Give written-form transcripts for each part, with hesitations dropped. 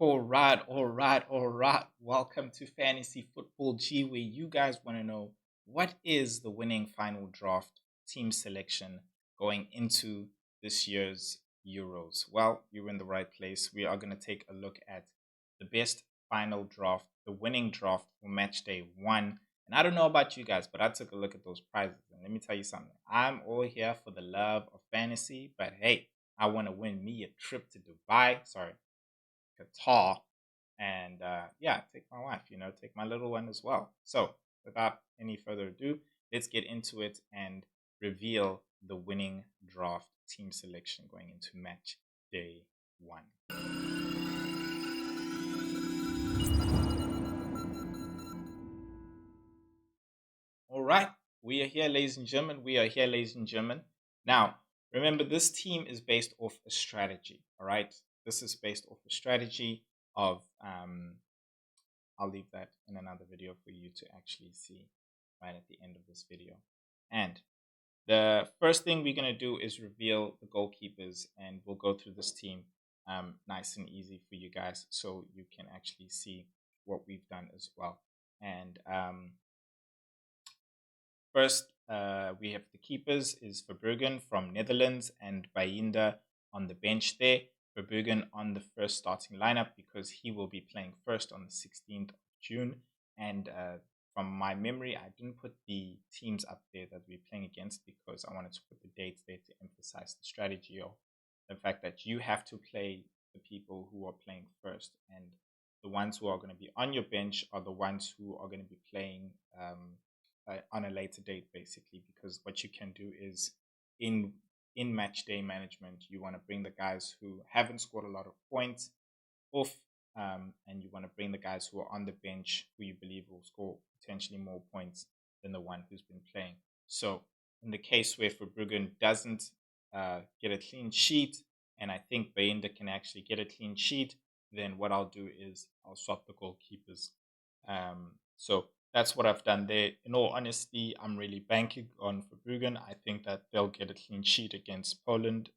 All right. Welcome to Fantasy Football G, where you guys want to know what is the winning final draft team selection going into this year's Euros. Well, you're in the right place. We are going to take a look at the best final draft, the winning draft for match day one. And I don't know about you guys, but I took a look at those prizes. And let me tell you something. I'm all here for the love of fantasy, but hey, I want to win me a trip to Dubai. Sorry, Qatar, and yeah, take my wife, take my little one as well. So, without any further ado, let's get into it and reveal the winning draft team selection going into match day one. All right, we are here, ladies and gentlemen. We are here, ladies and gentlemen. Now, remember, this team is based off a strategy. All right, this is based off a strategy of I'll leave that in another video for you to actually see right at the end of this video. And the first thing we're going to do is reveal the goalkeepers, and we'll go through this team nice and easy for you guys so you can actually see what we've done as well. And first, we have the keepers is Verbruggen from Netherlands and Bayinda on the bench there. Verbruggen on the first starting lineup because he will be playing first on the 16th of June. And from my memory, I didn't put the teams up there that we're playing against because I wanted to put the dates there to emphasize the strategy of the fact that you have to play the people who are playing first. And the ones who are going to be on your bench are the ones who are going to be playing on a later date, basically, because what you can do is in match day management, you want to bring the guys who haven't scored a lot of points off, and you want to bring the guys who are on the bench who you believe will score potentially more points than the one who's been playing. So, in the case where Verbruggen doesn't get a clean sheet, and I think Bayinda can actually get a clean sheet, then what I'll do is I'll swap the goalkeepers. So that's what I've done there. In all honesty, I'm really banking on Verbruggen. I think that they'll get a clean sheet against Poland.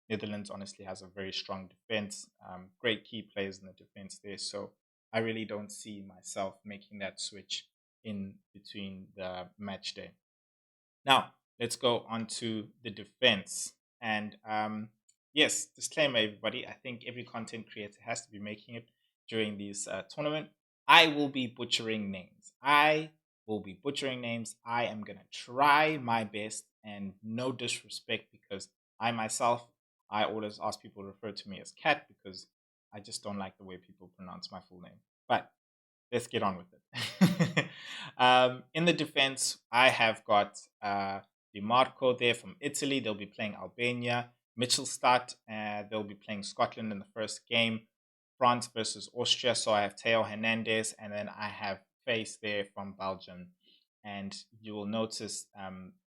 Netherlands honestly has a very strong defense, great key players in the defense there. So I really don't see myself making that switch in between the match day. Now, let's go on to the defense. And yes, disclaimer, everybody. I think every content creator has to be making it during this tournament. I will be butchering names. I am going to try my best, and no disrespect, because I always ask people to refer to me as Cat because I just don't like the way people pronounce my full name. But let's get on with it. In the defense, I have got Di Marco there from Italy. They'll be playing Albania. Mitchelstadt, they'll be playing Scotland in the first game. France versus Austria. So I have Theo Hernandez, and then I have Face there from Belgium. And you will notice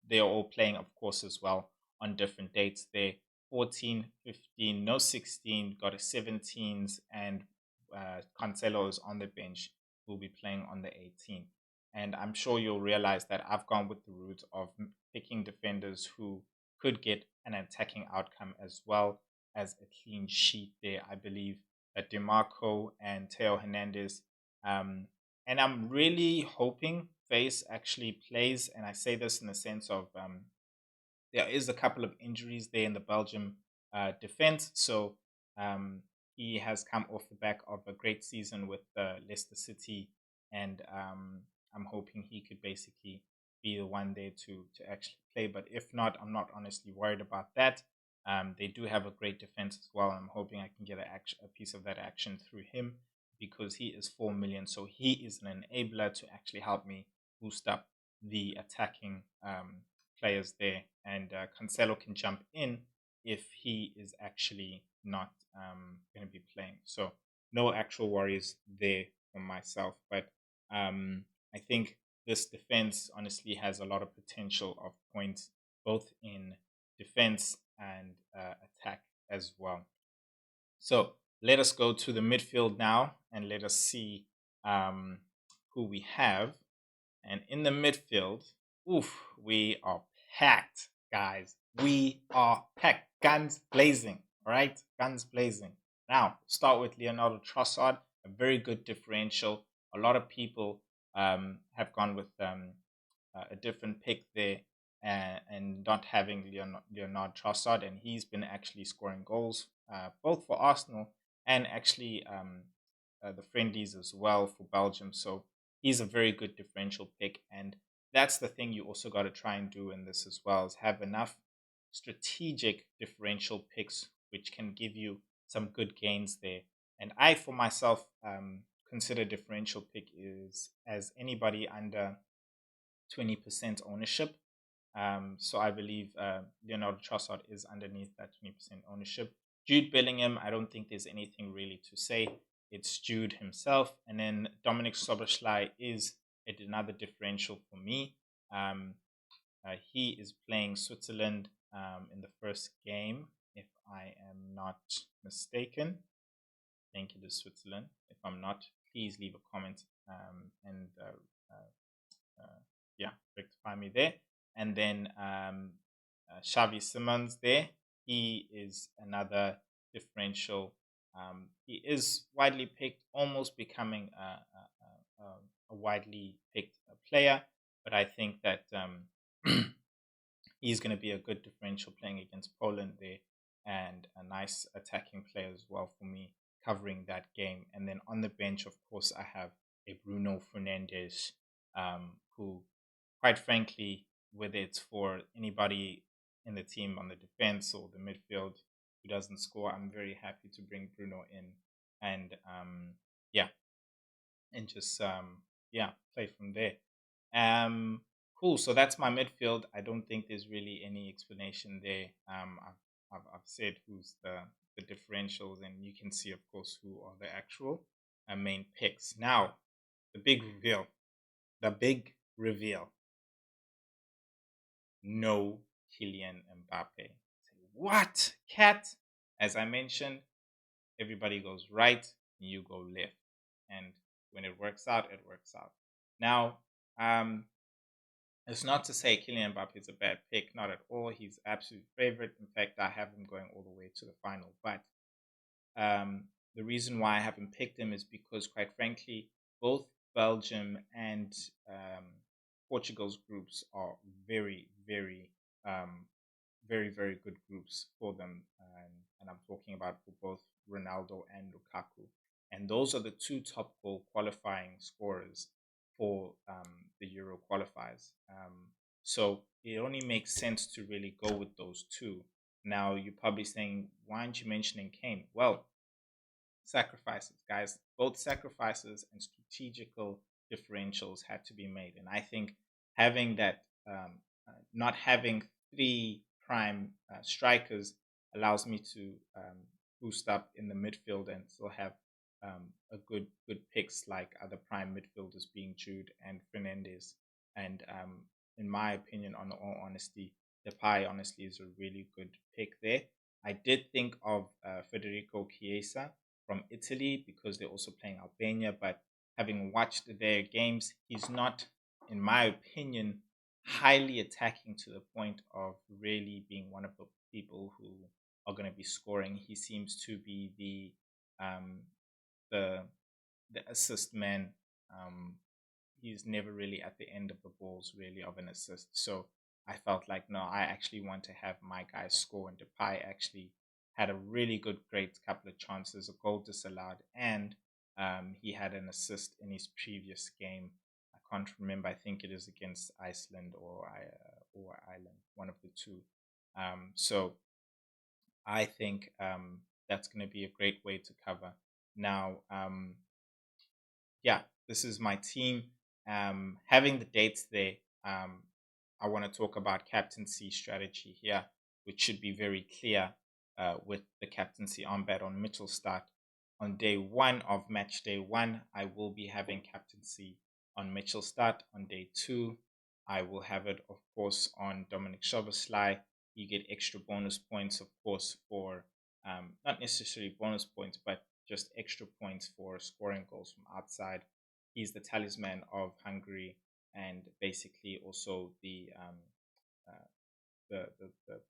they're all playing, of course, as well on different dates there. 14, 15, no 16, got a 17s, and Cancelo is on the bench, who will be playing on the 18th. And I'm sure you'll realize that I've gone with the route of picking defenders who could get an attacking outcome as well as a clean sheet there. I believe that DeMarco and Theo Hernandez. And I'm really hoping Face actually plays. And I say this in the sense of there is a couple of injuries there in the Belgium defense. So he has come off the back of a great season with Leicester City. And I'm hoping he could basically be the one there to actually play. But if not, I'm not honestly worried about that. They do have a great defense as well. I'm hoping I can get a piece of that action through him because he is 4 million. So he is an enabler to actually help me boost up the attacking players there. And Cancelo can jump in if he is actually not going to be playing. So no actual worries there for myself. But I think this defense honestly has a lot of potential of points, both in defense and attack as well. So let us go to the midfield now and let us see who we have. And in the midfield, we are packed, guys. We are packed. Guns blazing, all right? Guns blazing. Now, start with Leonardo Trossard, a very good differential. A lot of people have gone with a different pick there and not having Leonard Trossard, and he's been actually scoring goals both for Arsenal and actually the friendlies as well for Belgium. So he's a very good differential pick, and that's the thing you also got to try and do in this as well, is have enough strategic differential picks which can give you some good gains there. And I, for myself, consider differential pick is as anybody under 20% ownership. So I believe Leonardo Trossard is underneath that 20% ownership. Jude Bellingham, I don't think there's anything really to say. It's Jude himself. And then Dominic Soboslai is another differential for me. He is playing Switzerland in the first game, if I am not mistaken. I think it is Switzerland. If I'm not, please leave a comment and yeah, rectify me there. And then Xavi Simons there. He is another differential. He is widely picked, almost becoming a widely picked player. But I think that he's going to be a good differential playing against Poland there, and a nice attacking player as well for me covering that game. And then on the bench, of course, I have a Bruno Fernandes, who, quite frankly, whether it's for anybody in the team on the defense or the midfield who doesn't score, I'm very happy to bring Bruno in and yeah, and just yeah, play from there. Cool. So that's my midfield. I don't think there's really any explanation there. I've said who's the differentials, and you can see, of course, who are the actual main picks. Now, the big reveal. The big reveal. No Kylian Mbappe. What? Cat? As I mentioned, everybody goes right, you go left. And when it works out, it works out. Now, it's not to say Kylian Mbappe is a bad pick, not at all. He's absolute favorite. In fact, I have him going all the way to the final. But the reason why I haven't picked him is because, quite frankly, both Belgium and Portugal's groups are very, very, very good groups for them. And I'm talking about for both Ronaldo and Lukaku. And those are the two top goal qualifying scorers for the Euro qualifiers. So it only makes sense to really go with those two. Now, you're probably saying, why aren't you mentioning Kane? Well, sacrifices, guys. Both sacrifices and strategical differentials had to be made. And I think having that, not having three prime strikers allows me to boost up in the midfield and still have a good picks like other prime midfielders being Jude and Fernandez. And in my opinion, on all honesty, Depay honestly is a really good pick there. I did think of Federico Chiesa from Italy because they're also playing Albania, but having watched their games, he's not, in my opinion, highly attacking to the point of really being one of the people who are going to be scoring. He seems to be um, the assist man. He's never really at the end of the balls, really, of an assist. So I felt like, no, I actually want to have my guys score. And Depay actually had a really great couple of chances, a goal disallowed, and he had an assist in his previous game. I can't remember. I think it is against Iceland or Ireland, one of the two. So I think that's going to be a great way to cover. Now, yeah, this is my team. Having the dates there, I want to talk about captaincy strategy here, which should be very clear with the captaincy armband on Mitchell start. On day one of match day one, I will be having captaincy on Mitchell start. On day two, I will have it, of course, on Dominic Szoboszlai. You get extra bonus points, of course, for not necessarily bonus points, but just extra points for scoring goals from outside. He's the talisman of Hungary, and basically also the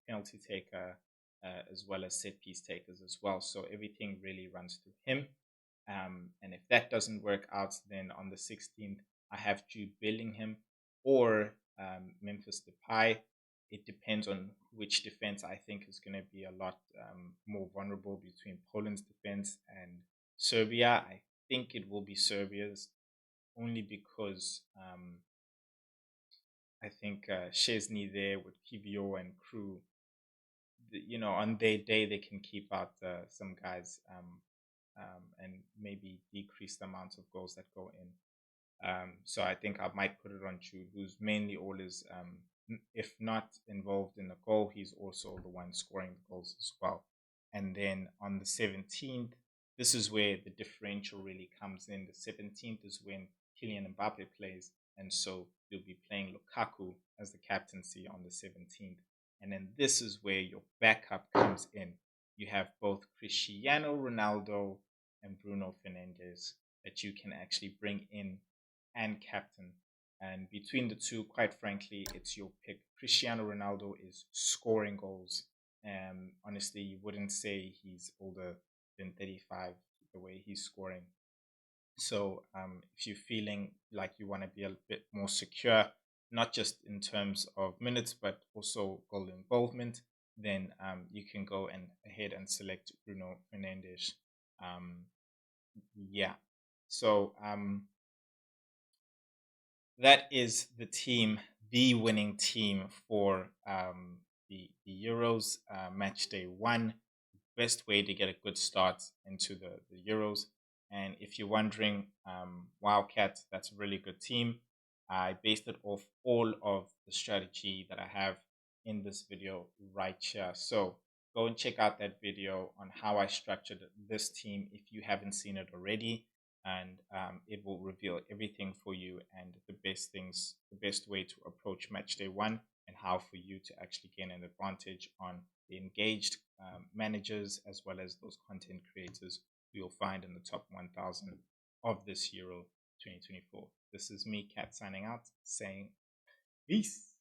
penalty taker as well as set piece takers as well. So everything really runs through him. And if that doesn't work out, then on the 16th, I have Jude Bellingham or Memphis Depay. It depends on which defense I think is going to be a lot more vulnerable between Poland's defense and Serbia. I think it will be Serbia's only because I think Chesney there with Kivio and crew, on their day they can keep out some guys and maybe decrease the amount of goals that go in. So I think I might put it on Jude, who's mainly always, if not involved in the goal, he's also the one scoring the goals as well. And then on the 17th, this is where the differential really comes in. The 17th is when Kylian Mbappe plays, and so you'll be playing Lukaku as the captaincy on the 17th. And then this is where your backup comes in. You have both Cristiano Ronaldo and Bruno Fernandes that you can actually bring in and captain. And between the two, quite frankly, it's your pick. Cristiano Ronaldo is scoring goals. Honestly, you wouldn't say he's older than 35 the way he's scoring. So if you're feeling like you want to be a bit more secure, not just in terms of minutes, but also goal involvement, then you can go ahead and select Bruno Fernandes. Yeah. So that is the team, the winning team for the Euros match day one. Best way to get a good start into the Euros. And if you're wondering, Wildcat, that's a really good team. I based it off all of the strategy that I have in this video right here. So go and check out that video on how I structured this team if you haven't seen it already, and it will reveal everything for you and the best way to approach match day one, and how for you to actually gain an advantage on the engaged managers as well as those content creators who you'll find in the top 1000 of this Euro 2024. This is me, Kat, signing out, saying peace.